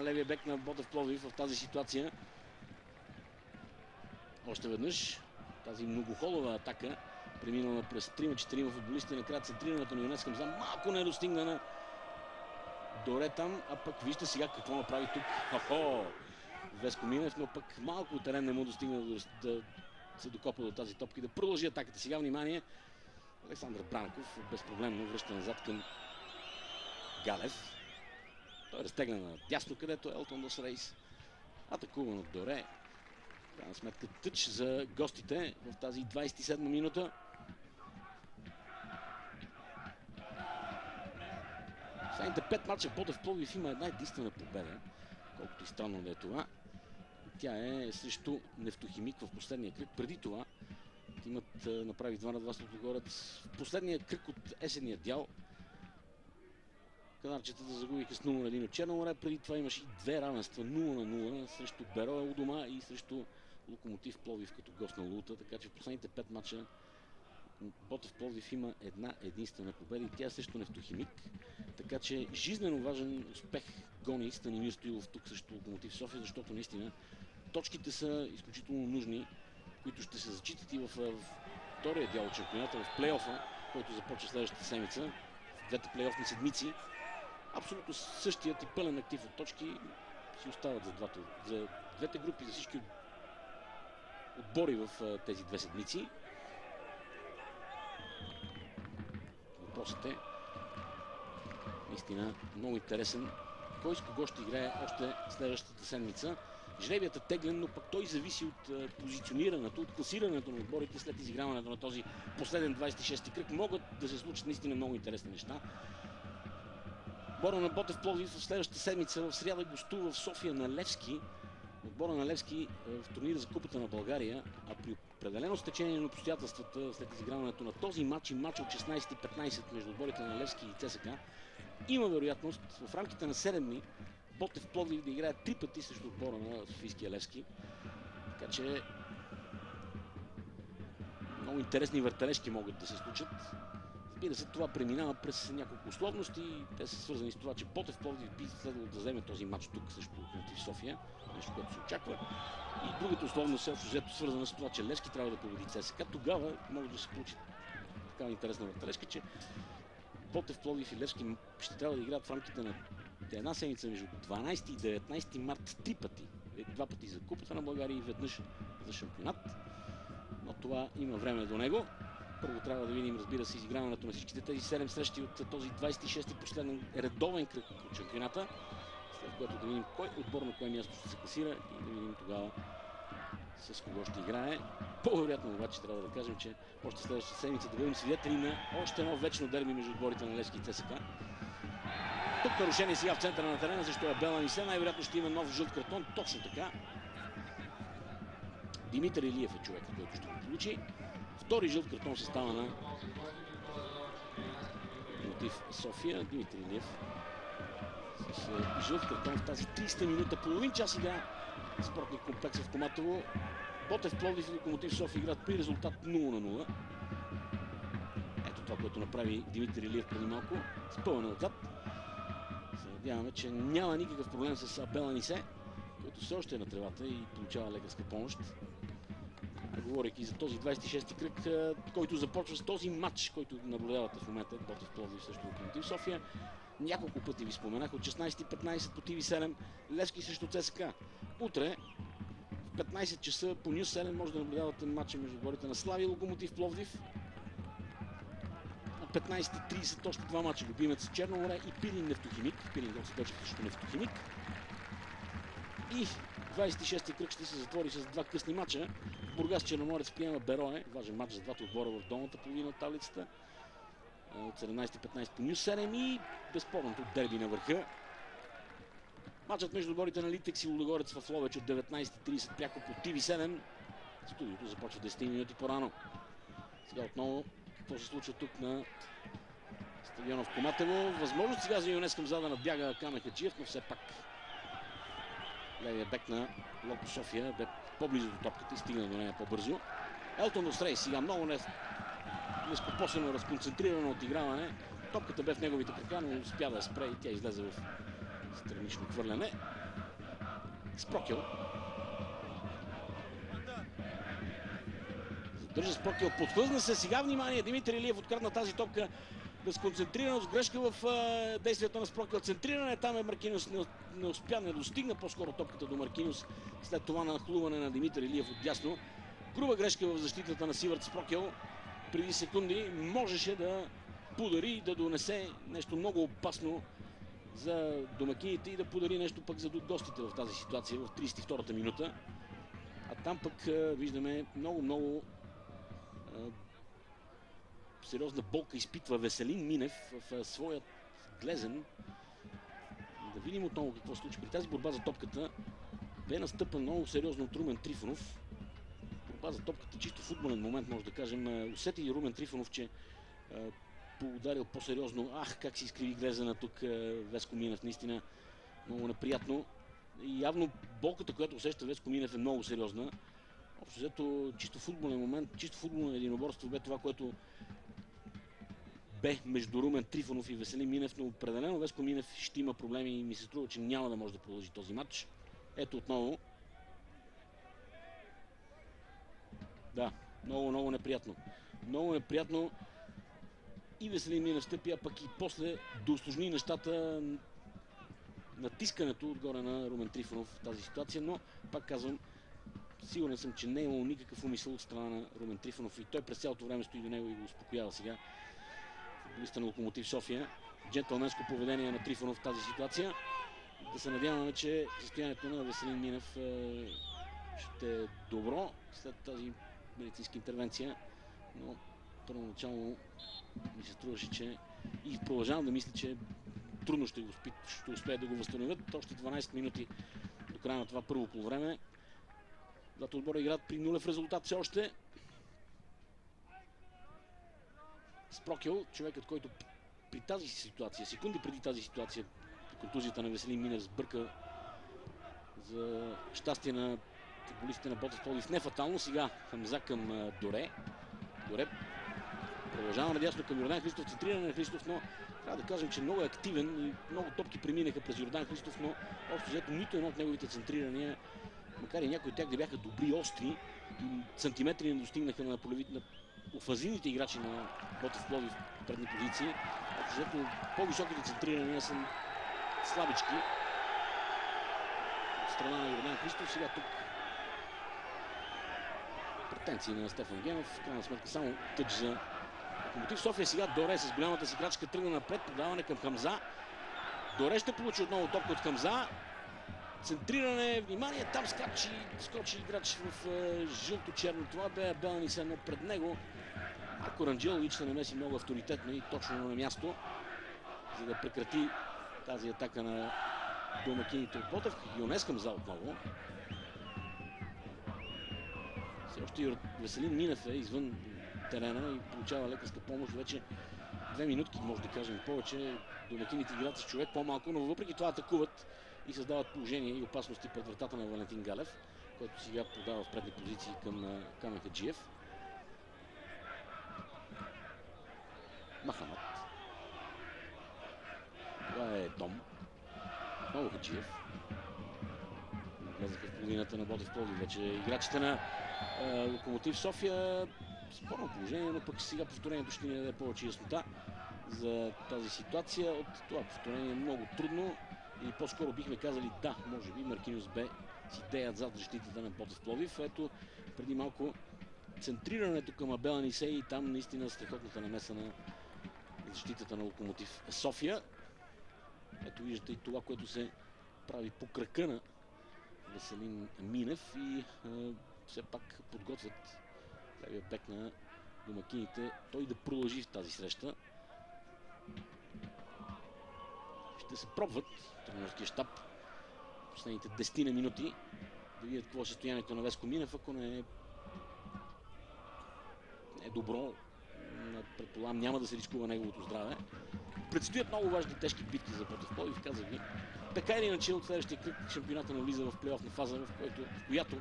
левия бек на Ботев Пловдив в тази ситуация. Още веднъж тази многохолова атака, преминала през 3-4 футболисти, накрая центрирането на Юнес Хамза малко не достигна на Доре там, а пък вижте сега какво направи тук. Веско Минев, но пък малко терен не му достигна да се докопа до тази топка и да продължи атаката. Сега внимание, Александър Бранков безпроблемно връща назад към Галев. Той разтегля на дясно, където Елтон Дос Рейс. Атакуван от Доре. В крайна сметка тъч за гостите в тази 27 минута. Последните 5 мача Ботев Пловдив има една единствена победа, колкото и странно да е това. Тя е срещу Нефтохимик в последния кръг. Преди това Тимът направи 2-2 с Лудогорец. В последния кръг от есенния дял канарчетата загубиха с 0-1 от Черно море. Преди това имаше и две равенства 0-0 срещу Берое у дома и срещу Локомотив Пловдив като гост на Лута. Така че в последните 5 мача Ботев Пловдив има една единствена победа и тя е срещу Нефтохимик. Така че жизнено важен успех гони Станимир Стоилов тук срещу Локомотив София, защото наистина точките са изключително нужни, които ще се зачитат и в втория дял от шампионата, в плейофа, който започва следващата седмица, в двете плейофни седмици. Абсолютно същият и пълен актив от точки си остават за двете групи, за всички отбори в тези две седмици. Въпросът е наистина много интересен. Кой с кого ще играе още следващата седмица? Жребият е теглен, но пък той зависи от позиционирането, от класирането на отборите след изиграването на този последен 26-ти кръг. Могат да се случат наистина много интересни неща. Отбора на Ботев Пловдив в следващата седмица в сряда гостува в София на Левски. Отбора на Левски в турнира за Купата на България, а при определено стечение на обстоятелствата след изиграването на този матч и матч от 16-15 между отборите на Левски и ЦСК, има вероятност в рамките на 7 дни Ботев Пловдив да играе 3 пъти срещу отбора на Софийския Левски. Така че много интересни въртележки могат да се случат. Разбира се, това преминава през няколко условности. Те са свързани с това, че Ботев Пловдив би следвало да вземе този матч тук срещу Локомотив София, нещо, което се очаква. И другата условност е свързана с това, че Левски трябва да победи ЦСКА. Тогава може да се получи такава интересна въртележка, че Ботев Пловдив и Левски ще трябва да играят в рамките на една седмица между 12 и 19 март 3 пъти. 2 пъти за Купата на България и веднъж за шампионат. Но това има време до него. Първо трябва да видим, разбира се, изиграването на всичките тези 7 срещи от този 26-ти последен редовен кръг от шампионата. След което да видим кой отбор на кое място ще се класира и да видим тогава с кого ще играе. По-вероятно обаче трябва да кажем, че още следващата седмица да бъдем свидетели на още едно вечно дерби между отборите на Левски и ЦСКА. Тук нарушение сега в центъра на терена, защото Абел Анисе най-вероятно ще има нов жълт картон. Точно така. Димитър Илиев е човекът, който ще го получи. Втори жълт картон в състава на Локомотив София. Димитър Илиев с жълт картон в тази 30 минута. Половин час игра спортния комплекс в Коматово. Ботев Пловдив и Локомотив София играят при резултат 0-0. Ето това, което направи Димитър Илиев преди малко. Спъване отзад. Се надяваме, че няма никакъв проблем с Абел Анисе, който все още е на тревата и получава лекарска помощ. Говорейки за този 26-ти кръг, който започва с този матч, който наблюдавате в момента, Ботев Пловдив срещу Локомотив София. Няколко пъти ви споменах, от 16:15 по TV7, Левски срещу ЦСКА. Утре в 15 часа по Нюс 7 може да наблюдавате матча между отборите на Славия и Локомотив Пловдив. От 15:30 още два матча. Любимец Черно море и Пирин Нефтохимик. Пирин Гоци Бечев срещу Нефтохимик. И 26-ти кръг ще се затвори с два късни матча. Бургас Черноморец приема Берое. Важен матч за двата отбора в долната половина от таблицата. От 17:15 по Нюс 7 и безспорното дерби на върха. Матчът между отборите на Литекс и Лудогорец в Ловеч от 19:30 пряко по TV7. Студиото започва 10 минути по-рано. Сега отново какво се случва тук на стадиона в Коматево. Възможност сега за Юнес Хамза да надбяга Каме Хаджиев, но все пак левия бек на Локо София бе по-близо до топката и стигна до нея по-бързо. Елтон Дос Рейс сега много нескопосено разконцентрирано отиграване. Топката бе в неговите крака, но успя да я спре и тя излезе в странично хвърляне. Спрокел. Задържа Спрокел, подхлъзна се. Сега внимание, Димитър Илиев открадна тази топка. Безконцентрираност, грешка в действията на Спрокел. Центриране, там е Маркиньос, не успя, не достигна по-скоро топката до Маркиньос. След това нахлуване на Димитър Илиев отдясно. Груба грешка в защитата на Сивърт Спрокел. Преди секунди можеше да подари и да донесе нещо много опасно за домакините и да подари нещо пък за гостите в тази ситуация в 32-та минута. А там пък виждаме много сериозна болка изпитва Веселин Минев в своят глезен. Да видим отново какво се случи. При тази борба за топката бе настъпен много сериозно от Румен Трифонов. Борба за топката, чисто футболен момент, може да кажем. Усети и Румен Трифонов, че поударил по-сериозно. Как си изкриви глезена тук Веско Минев. Наистина много неприятно. И явно болката, която усеща Веско Минев, е много сериозна. Общо взето, чисто футболен момент, чисто футболно единоборство бе това, което бе между Румен Трифонов и Веселин Минев, но определено Веско Минев ще има проблеми и ми се струва, че няма да може да продължи този матч. Ето отново. Да, много неприятно. Много неприятно. И Веселин Минев стъпи, а пък и после да усложни нещата натискането отгоре на Румен Трифонов в тази ситуация, но пак казвам, сигурен съм, че не е имал никакъв умисъл от страна на Румен Трифонов и той през цялото време стои до него и го успокоява сега. Футболиста на Локомотив София. Джентълменско поведение на Трифонов в тази ситуация. Да се надяваме, че състоянието на Веселин Минев ще е добро след тази медицинска интервенция, но първоначално ми се струваше, че и продължавам да мисля, че трудно ще успеят да го възстановят. Още 12 минути до края на това първо полувреме. Двата отбора играят при нулев резултат все още. Спрокел, човекът, който при тази ситуация, секунди преди тази ситуация, контузията на Веселин Минев сбърка за щастие на футболистите на Ботев Пловдив не фатално. Сега Хамза към Доре. Доре продължава надясно към Йордан Христов, центриране на Христов, но трябва да кажем, че много е активен и много топки преминаха през Йордан Христов, но общо взето нито едно от неговите центрирания, макар и някои от тях да бяха добри, остри и сантиметри не достигнаха на офанзивните играчи на Ботев Пловдив в предни позиции. Общо взето по-високите центрирания са слабички от страна на Йордан Христов. Сега тук претенции на Стефан Генов, в крайна сметка само тъч за Локомотив София. Сега Доре с голямата си крачка тръгна напред, подаване към Хамза. Доре ще получи отново топка от Хамза. Центриране, внимание, там скочи играч в жълто-черно. Това бе Беланиса, но пред него Марко Ранджелович се намеси много авторитетно и точно на място, за да прекрати тази атака на домакините от Ботев. Йонес Хамза отново. Все още Веселин Минев е извън терена и получава лекарска помощ. Вече 2 минутки, може да кажем повече. Домакините играят с човек по-малко, но въпреки това атакуват и създават положение и опасности пред вратата на Валентин Галев, който сега подава в предни позиции към Камен Хаджиев. Махамад. Това е Дом. Много Хаджиев. Влезаха в половината на Ботев Пловдив вече играчите на Локомотив София. Спорно положение, но пък сега повторението ще ни даде повече яснота за тази ситуация. От това повторение е много трудно и по-скоро бихме казали да, може би Маркиньос бе с идеят зад защитата на Ботев Пловдив. Ето преди малко центрирането към Абел Анисей и там наистина страхотната намеса на защитата на Локомотив София. Ето виждате и това, което се прави по крака на Веселин Минев и все пак подготвят левия бек на домакините той да продължи в тази среща. Ще се пробват тренерския щаб в последните 10 минути да видят какво е състоянието на Веско Минев, ако не е добро. Предполагам, няма да се рискува неговото здраве. Предстоят много важни тежки битки за Ботев Пловдив, казах ви. Така или иначе от следващия кръг шампионата на влиза в плейофна фаза, в която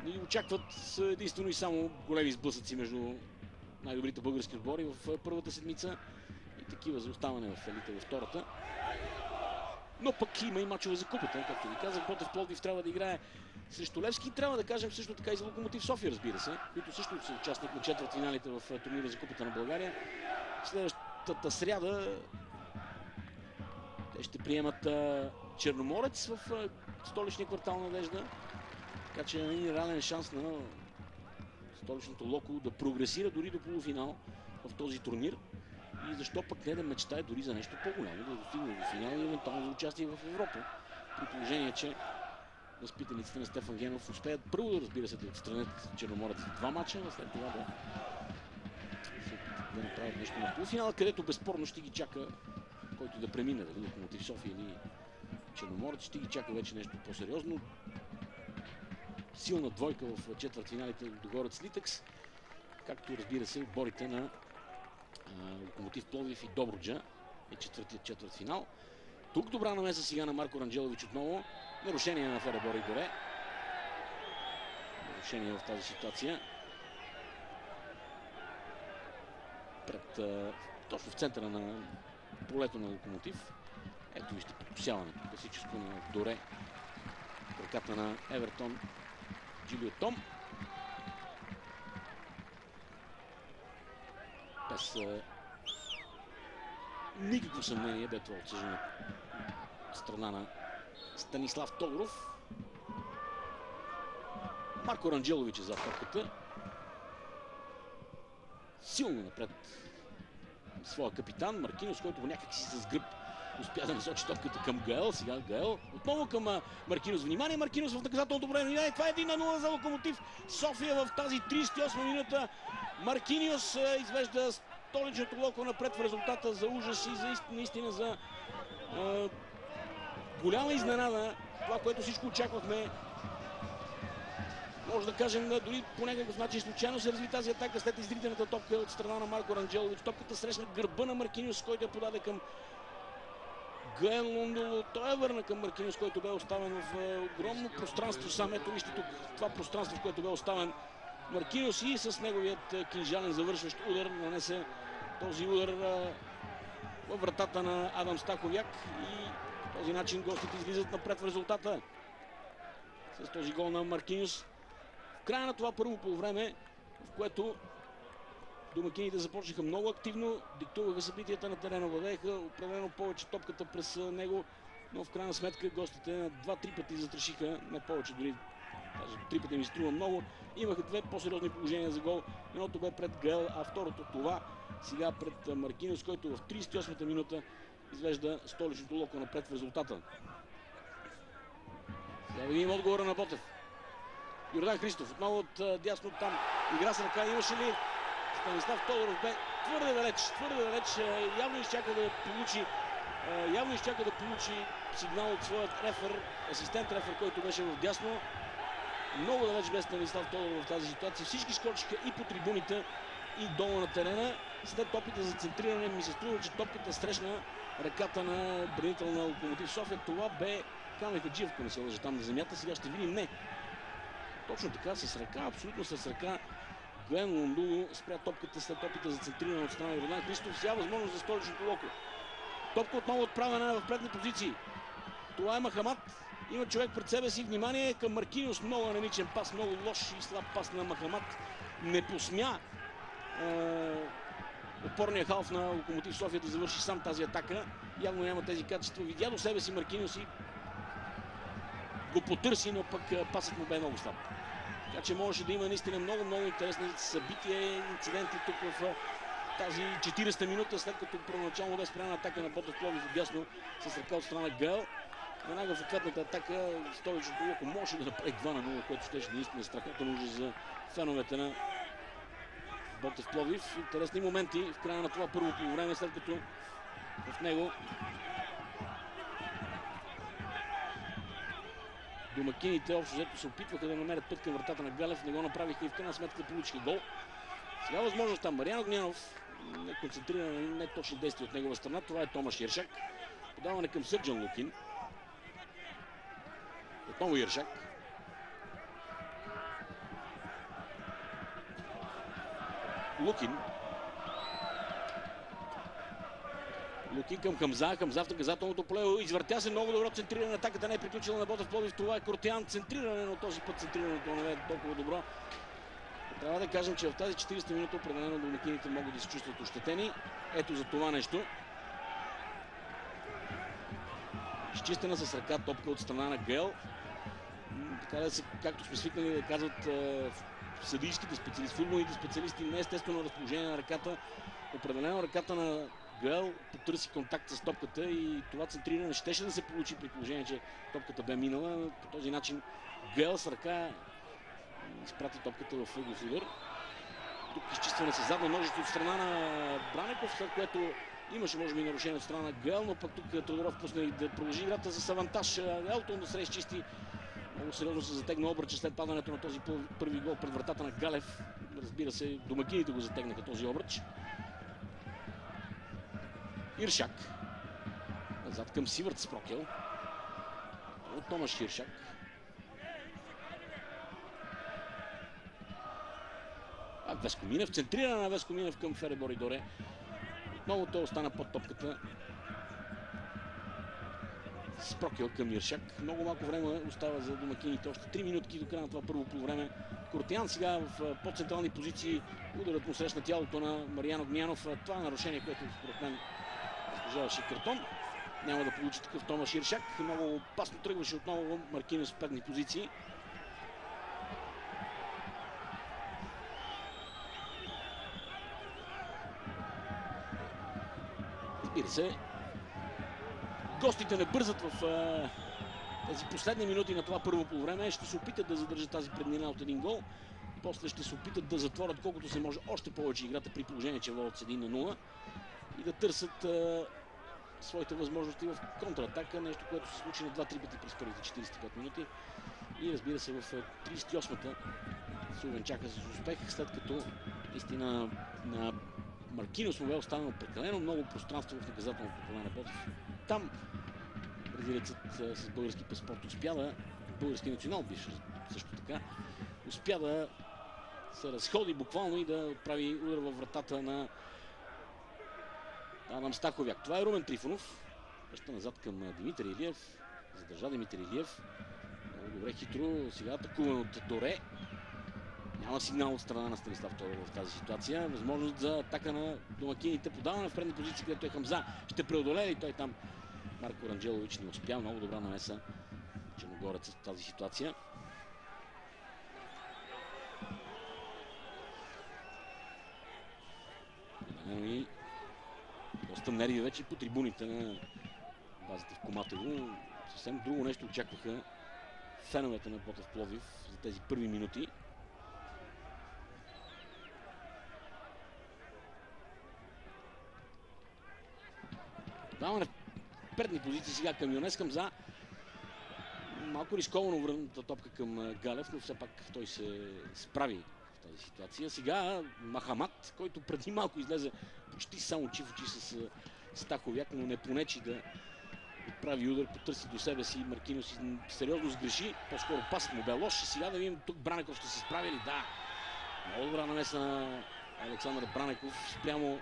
ни очакват единствено и само големи сблъсъци между най-добрите български отбори в първата седмица и такива за оставане в елита във втората. Но пък има и мачове за купата, както ви казах. Ботев Пловдив трябва да играе срещу Левски. Трябва да кажем също така и за Локомотив София, разбира се, които също са участник на четвъртфиналите в турнира за купата на България. Следващата сряда те ще приемат Черноморец в столичния квартал Надежда. Така че е реален шанс на столичното Локо да прогресира дори до полуфинал в този турнир. И защо пък не да мечтае дори за нещо по-голямо, да достигне до финал и евентуално за участие в Европа. При положение, че възпитаниците на Стефан Генов успеят първо, разбира се, да отстранят Черноморец в 2 мача, а след това да направят нещо на полуфинала, където безспорно ще ги чака, който да премине, дали Локомотив София или Черноморец, ще ги чака вече нещо по-сериозно. Силна двойка в четвъртфиналите Лудогорец Литекс, както разбира се отборите на Локомотив Пловдив и Добруджа е четвъртфинал. Тук добра намеса сега на Марко Ранджелович отново. Нарушение на Фера Бори Горе. Нарушение в тази ситуация. Точно в центъра на полето на Локомотив. Ето вижте покусяването класическо на Доре. Ръката на Евертон Джилио Том. Без никакво съмнение бе това отсъждане от страна на Станислав Тодоров. Марко Ранджелович е за топката. Силно напред своя капитан Маркинос, който някак си с гръб успя да насочи топката към Гаел. Сега Гаел отново към Маркинос. Внимание, Маркинос в наказателното време. Това е 1-0 за Локомотив София в тази 38 минута. Маркинос извежда столичното Локо напред в резултата за ужас и наистина за голяма изненада. Това, което всичко очаквахме. Може да кажем, дори по някакъв начин случайно се разви тази атака след издрителната топка от страна на Марко Ранджелович. Топката срещна гърба на Маркиньос, който я подаде към Гаел Лундоло. Той я върна към Маркиньос, който бе оставен в огромно пространство. Сам ето вижте тук това пространство, в което бе оставен Маркиньос и с неговият кинжален завършващ удар нанесе този удар във вратата на Адам Стаховяк и по този начин гостите излизат напред в резултата с този гол на Маркиньос. В края на това първо полувреме, в което домакините започнаха много активно, диктуваха събитията на терена, владееха определено повече топката през него, но в крайна сметка гостите на 2-3 пъти застрашиха, не повече, дори 3 пъти ми струва много. Имаха две по-сериозни положения за гол. Едното бе пред Гаел, а второто това сега пред Маркиньос, който в 38-та минута извежда столичното Локо напред в резултата. Сега видим отговора на Ботев. Йордан Христов отново от дясно там. Игра с ръка. Имаше ли? Станислав Тодоров бе твърде далеч. Явно изчака да получи сигнал от своят асистент рефер, който беше в дясно. Много далеч бе Станислав Тодоров в тази ситуация. Всички скочиха и по трибуните, и долу на терена. След опита за центриране ми се струва, че топката срещна ръката на бранител на Локомотив София. Това бе Камен Хаджиев, ако не се лъжа там на земята. Сега ще видим. Не. Точно така, с ръка, абсолютно с ръка. Глен Лундуло спря топката след опита за центриране от страна на Йордан Христов. Сега възможност за столичното Локо. Топка отново отправена в предни позиции. Това е Махамат. Има човек пред себе си. Внимание към Маркиньос. Много анемичен пас, много лош и слаб пас на Махамат. Не посмя опорният халф на Локомотив София да завърши сам тази атака. Явно няма тези качества. Видя до себе си Маркиньос и го потърси, но пък пасът му бе много слаб. Така че можеше да има наистина много интересни събития, инциденти тук в тази 40-та минута, след като първоначално бе спряна атака на Ботев Пловдив отдясно с ръка от страна Гаел. Веднага в ответната атака столичното Локо можеше да направи 2-0, което ще наистина страхотен ужас за феновете на Ботев Пловдив. Интересни моменти в края на това първо полувреме, след като в него домакините общо взето се опитваха да намерят път към вратата на Галев, не го направиха и в крайна сметка получиха гол. Сега възможност там Мариан Огнянов, не концентриране, не точни действия от негова страна. Това е Томаш Иршак. Подаване към Сърджан Лукин. Отново Иршак. Лукин. Люки към Хамза в наказателното поле. Извъртя се много добро центриране. Атаката не е приключила на Ботев Пловдив. Това е Кортиян. Центриране, но този път центрирането не е толкова добро. Трябва да кажем, че в тази 40 минута определено домакините могат да се чувстват ощетени. Ето за това нещо. Изчистена с ръка топка от страна на Гел. Така да се, както сме свикнали да казват съдийските специалисти, футболните специалисти, не естествено разположение на ръката. Определено ръката на Гел потърси контакт с топката и това центриране щеше да се получи при положение, че топката бе минала. По този начин Гел с ръка изпрати топката в ъглов удар. Тук изчистване с задна ножица от страна на Бранеков, след което имаше може би нарушение от страна на Гел, но пък тук Тодоров пусна и да продължи играта с авантаж. Елтон да се изчисти. Много сериозно се затегна обръча след падането на този първи гол пред вратата на Галев. Разбира се, домакините го затегнаха този обръч. Иршак. Назад към Сивърт Спрокел. От Томаш Иршак. Веско Минев. Центриране на Веско Минев към Феребор Идоре. Отново той остана под топката. Спрокел към Иршак. Много малко време остава за домакините. Още 3 минутки до края на това първо полувреме. Кортиян сега в по-централни позиции. Ударът му срещна тялото на Мариан Огнянов. Това е нарушение, което според мен заслужаваше картон. Няма да получи такъв Томаш Иршак. Много опасно тръгваше отново Маркинес в предни позиции. Разбира се, гостите не бързат в тези последни минути на това първо полувреме. Ще се опитат да задържат тази преднина от един гол. После ще се опитат да затворят колкото се може още повече играта при положение, че водят с 1-0 и да търсят своите възможности в контратака. Нещо, което се случи на 2-3 пъти през първите 45 минути. И разбира се, в 38-та се увенчаха с успех, след като наистина на Маркинос му бе останало прекалено много пространство в наказателното поле на Ботев. Там бразилецът с български паспорт успя да, български национал бивш също така, успя да се разходи буквално и да отправи удар във вратата на Адам Стаховяк. Това е Румен Трифонов. Връща назад към Димитър Илиев. Задържа Димитър Илиев. Много добре, хитро. Сега атакуван от Доре. Няма сигнал от страна на Станислав Тодоров в тази ситуация. Възможност за атака на домакините. Подаване в предни позиции, където е Хамза. Ще преодолее и той там. Марко Ранджелович не успя. Много добра намеса черногорец в тази ситуация. И доста нерви вече по трибуните на базата в Коматево. Съвсем друго нещо очакваха феновете на Ботев Пловдив за тези първи минути. Даваме в предни позиции сега към Йонес Хамза. Малко рисковано върната топка към Галев, но все пак той се справи в тази ситуация. Сега Махамат, който преди малко излезе почти само очи в очи с Стаховяк, но не понечи да отправи удар, потърси до себе си. Маркинос сериозно сгреши. По-скоро пасът му бе лош. Сега да видим тук Бранеков ще се справи ли? Да! Много добра намеса на Александър Бранеков спрямо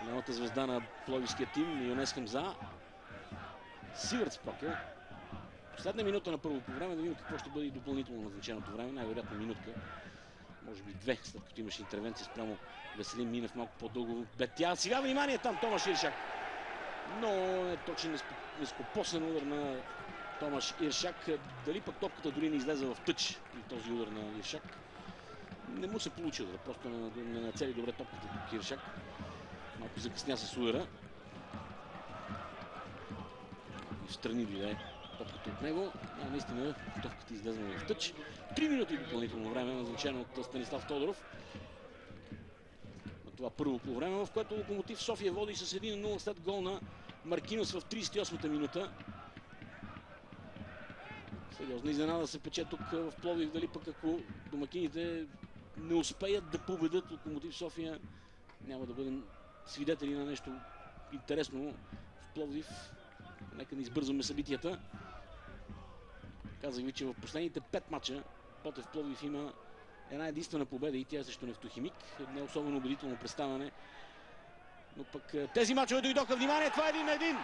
голямата звезда на пловдивския тим, Йонес Хамза. Сивърт Спрокел. Последна минута на първо по време, да видим какво ще бъде и допълнително назначеното време. Най-вероятно минутка, може би 2, след като имаше интервенция спрямо Веселин Минев малко по-дълго. Бетя. Сега внимание там Томаш Иршак. Но е точно нескопосен удар на Томаш Иршак. Дали пък топката дори не излезе в тъч и този удар на Иршак. Не му се получи удар, просто не нацели добре топката тук Иршак. Малко закъсня с удара. И в страни дойде топката от него. Наистина топката излезе в тъч. 3 минути допълнително време, назначено от Станислав Тодоров. На това първо по време, в което Локомотив София води с 1-0 след гол на Маркинос в 38-та минута. Сериозна изненада се пече тук в Пловдив. Дали пък ако домакините не успеят да победят Локомотив София, няма да бъдем свидетели на нещо интересно в Пловдив. Нека не избързваме събитията. Казах ви, че в последните 5 мача Ботев Пловдив има една единствена победа и тя е срещу Нефтохимик. Не особено убедително представяне Но пък тези мачове дойдоха. Внимание, това е 1-1.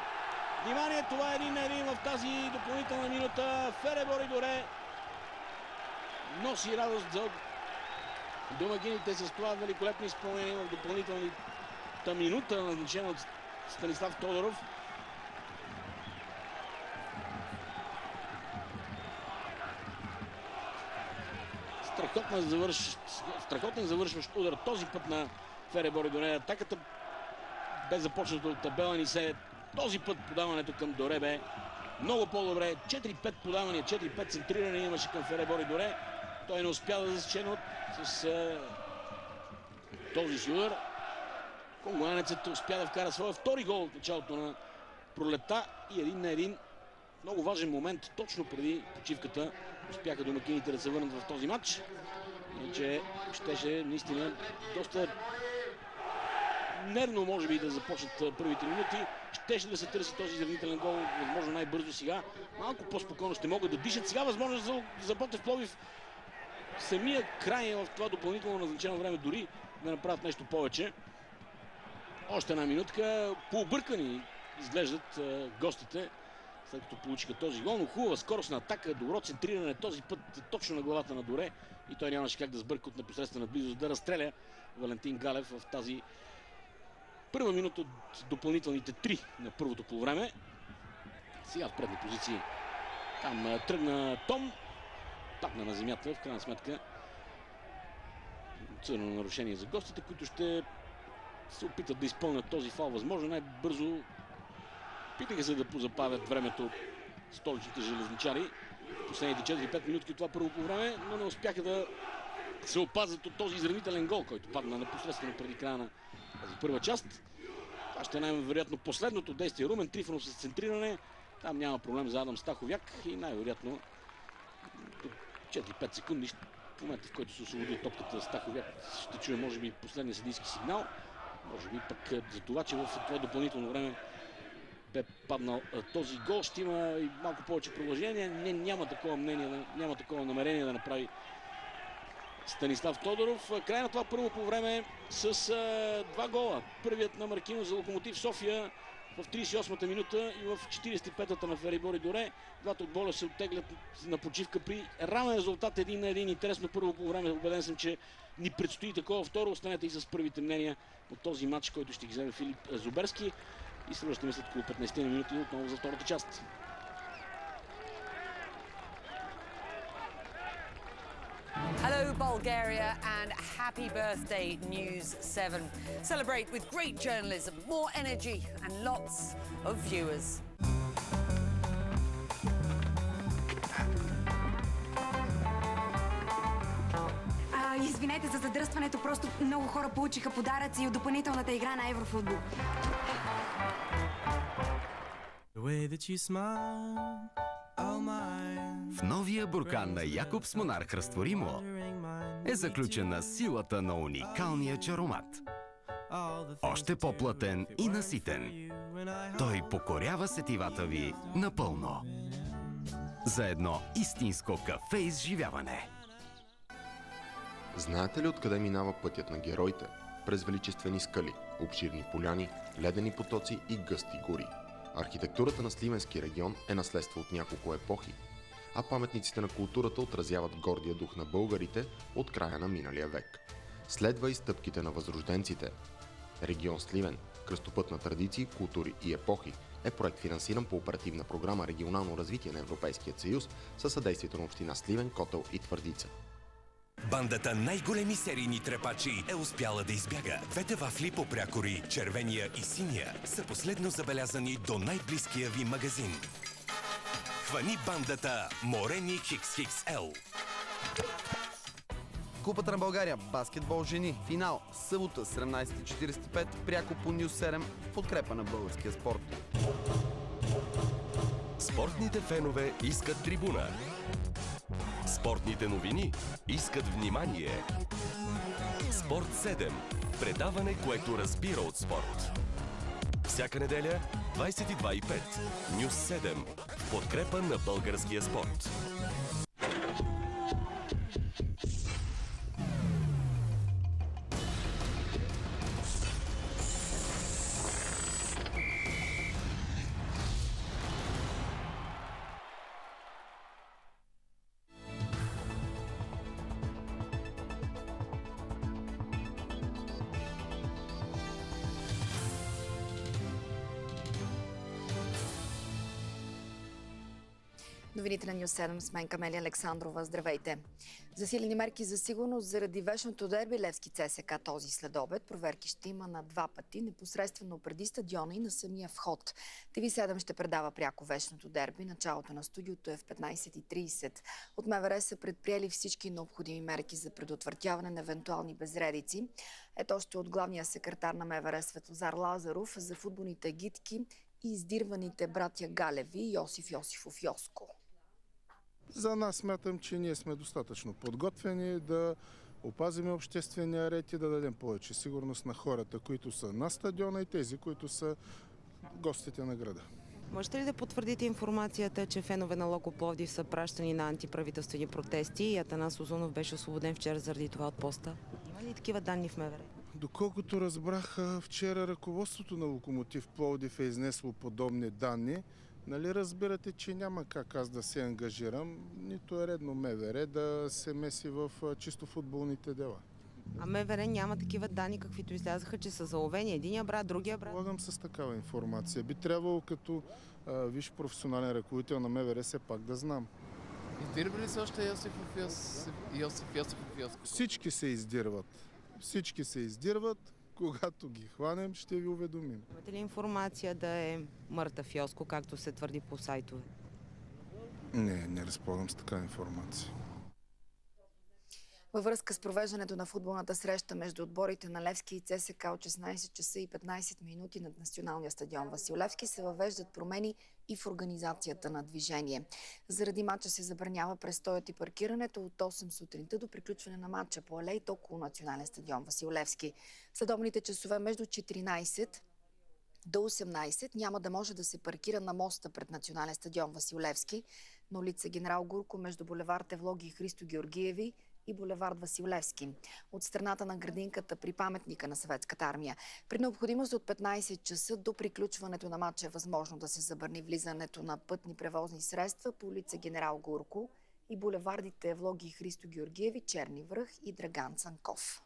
Внимание, това е 1-1 в тази допълнителна минута. Феребор и Доре носи радост за домакините с това великолепно изпълнение в допълнителната минута, назначена от Станислав Тодоров. Страхотен завършващ удар този път на Феребор и Доре. Атаката бе започната от Беланисе. Този път подаването към Доре бе много по-добре. 4-5 подавания, 4-5 центриране имаше към Феребор и Доре. Той не успя да засече с този си удар. Конгуанецът успя да вкара своя втори гол от началото на пролета и 1-1. Много важен момент, точно преди почивката успяха домакините да се върнат в този матч. Иначе щеше наистина доста нервно, може би, да започнат първите минути. Щеше да се търси този изравнителен гол, възможно най-бързо сега. Малко по-спокойно ще могат да дишат. Сега възможно за Ботев Пловдив самия край в това допълнително назначено време дори да направят нещо повече. Още една минутка. Пообъркани изглеждат гостите, след като получиха този гол, но хубава скоростна атака, добро центриране, този път точно на главата на Доре и той нямаше как да сбърка от непосредствена близост да разстреля Валентин Галев в тази първа минута от допълнителните 3 на първото полувреме. Сега в предни позиции там тръгна Том, падна на земята, в крайна сметка църно нарушение за гостите, които ще се опитат да изпълнят този фал възможно най-бързо. Питаха се да позабавят времето столичните железничари. Последните 4-5 минутки от това първо по време, но не успяха да се опазят от този изравнителен гол, който падна непосредствено преди края на тази първа част. Това ще е най-вероятно последното действие. Румен Трифонов с центриране. Там няма проблем за Адам Стаховяк и най-вероятно 4-5 секунди в момента, в който се освободи топката Стаховяк, ще чуе може би последния съдийски сигнал. Може би пък за това, че в това допълнително време бе паднал този гол, ще има и малко повече продължение. Няма такова мнение, няма такова намерение да направи Станислав Тодоров. Край на това първо по време с 2 гола. Първият на Маркинов за Локомотив София в 38-та минута и в 45-та на Феребор и Доре. Двата отбора се оттеглят на почивка при равен резултат 1-1. Интересно първо по време. Убеден съм, че ни предстои такова второ. Останете и с първите мнения от този матч, който ще ги вземе Филип Зуберски. И се връщаме след около 15 минути отново за втората част. Hello, Bulgaria, and happy birthday, News 7. Celebrate with great journalism, more energy, and lots of viewers. Извинете за задръстването, просто много хора получиха подаръци от допълнителната игра на Еврофутбол. В новия буркан на Якобс Монарх Разтворимо е заключена силата на уникалния чаромат. Още по-плътен и наситен. Той покорява сетивата ви напълно. За едно истинско кафе изживяване. Знаете ли откъде минава пътят на героите? През величествени скали, обширни поляни, ледени потоци и гъсти гори. Архитектурата на Сливенски регион е наследство от няколко епохи, а паметниците на културата отразяват гордия дух на българите от края на миналия век. Следва и стъпките на възрожденците. Регион Сливен, кръстопът на традиции, култури и епохи, е проект финансиран по оперативна програма Регионално развитие на Европейския съюз със съдействието на община Сливен, Котел и Твърдица. Бандата най-големи серийни трепачи е успяла да избяга. Двете вафли по прякори, червения и синия, са последно забелязани до най-близкия ви магазин. Хвани бандата Морени XXL. Купата на България, баскетбол жени, финал, събота 17:45, пряко по News 7, в подкрепа на българския спорт. Спортните фенове искат трибуна. Спортните новини искат внимание. Спорт 7. Предаване, което разбира от спорт. Всяка неделя, 22:05. News 7. В подкрепа на българския спорт. Новините на Нюс 7 с мен Камелия Александрова. Здравейте! Засилени мерки за сигурност заради вечното дерби Левски ЦСКА този следобед. Проверки ще има на два пъти, непосредствено преди стадиона и на самия вход. ТВ7 ще предава пряко вечното дерби. Началото на студиото е в 15:30. От МВР са предприели всички необходими мерки за предотвратяване на евентуални безредици. Ето още от главния секретар на МВР Светозар Лазаров за футболните агитки и издирваните братя Галеви и Йосиф Йосифов Йоско. За нас смятам, че ние сме достатъчно подготвени да опазим обществения ред и да дадем повече сигурност на хората, които са на стадиона и тези, които са гостите на града. Можете ли да потвърдите информацията, че фенове на Локо Пловдив са пращани на антиправителствени протести и Атанас Узунов беше освободен вчера заради това от поста? Има ли такива данни в МВР? Доколкото разбрах, вчера ръководството на Локомотив Пловдив е изнесло подобни данни. Нали разбирате, че няма как аз да се ангажирам, нито е редно МВР да се меси в чисто футболните дела. А МВР няма такива данни, каквито излязаха, че са заловени единия брат, другия брат? Разполагам с такава информация. Би трябвало като висш професионален ръководител на МВР все пак да знам. Издирва ли се още Йосиф Йосифов Йоско? Всички се издирват. Всички се издирват. Когато ги хванем, ще ви уведомим. Имате ли информация да е мъртъв Йоско, както се твърди по сайтове? Не разполагам с такава информация. Във връзка с провеждането на футболната среща между отборите на Левски и ЦСКА от 16 часа и 15 минути над националния стадион Васил Левски се въвеждат промени и в организацията на движение. Заради матча се забранява престоят и паркирането от 8 сутринта до приключване на матча по алеите около национален стадион Васил Левски. В следобедните часове между 14 до 18 няма да може да се паркира на моста пред национален стадион Васил Левски, на улица Генерал Гурко между булевард Евлоги и Христо Георгиеви и булевард Васил Левски, от страната на градинката при паметника на Съветската армия. При необходимост от 15 часа до приключването на матча е възможно да се забрани влизането на пътни превозни средства по улица Генерал Гурко и булевардите Евлоги и Христо Георгиеви, Черни връх и Драган Цанков.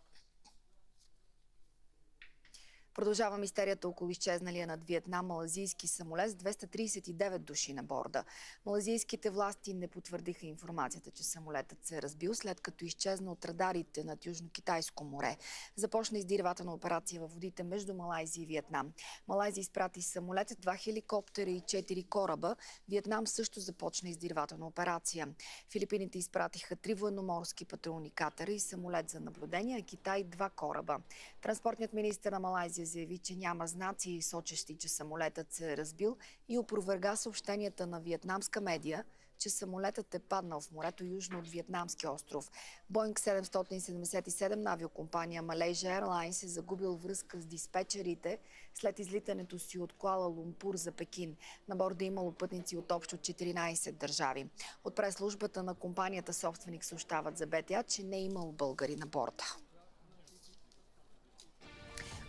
Продължава мистерията около изчезналия над Виетнам малазийски самолет с 239 души на борда. Малазийските власти не потвърдиха информацията, че самолетът се е разбил, след като изчезна от радарите над Южно-Китайско море. Започна издирвателна операция във водите между Малайзия и Виетнам. Малайзия изпрати самолет, 2 хеликоптера и 4 кораба. Виетнам също започна издирвателна операция. Филипините изпратиха 3 военноморски патрулни катера и самолет за наблюдение, а Китай 2 кораба. Транспортният министър на Малайзия заяви, че няма знаци, сочещи, че самолетът се е разбил, и опроверга съобщенията на виетнамска медия, че самолетът е паднал в морето южно от Виетнамския остров. Боинг 777 на авиокомпания Malaysia Airlines е загубил връзка с диспетчерите след излитането си от Куала Лумпур за Пекин. На борда имало пътници от общо 14 държави. От прес-службата на компанията собственик съобщават за БТА, че не е имало българи на борда.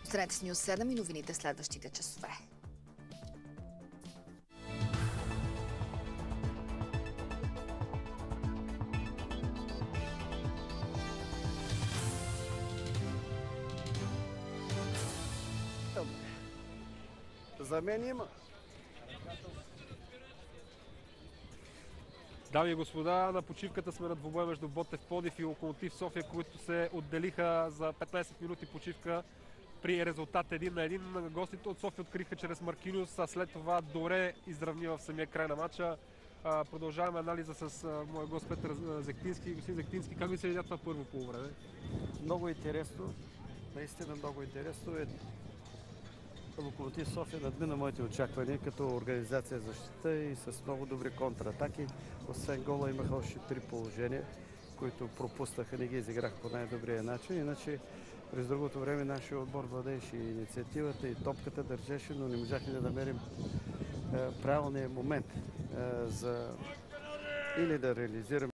Останете с Нюс 7 и новините следващите часове. За мен има. Дами и господа, на почивката сме на двубой между Ботев Пловдив и Локомотив София, които се отделиха за 15 минути почивка при резултат 1-1. Гостите от София откриха чрез Маркиньос, а след това Доре изравни в самия край на матча. Продължаваме анализа с моя гост Петър Зехтински. Господин Зехтински, как ви се видя това първо полувреме? Много интересно, наистина много интересно. Локомотив София надмина моите очаквания като организация за защита и с много добри контратаки. Освен гола имаха още 3 положения, които пропуснаха, не ги изиграха по най-добрия начин. Иначе през другото време нашия отбор владееше инициативата и топката държеше, но не можахме да намерим правилния момент за или да реализираме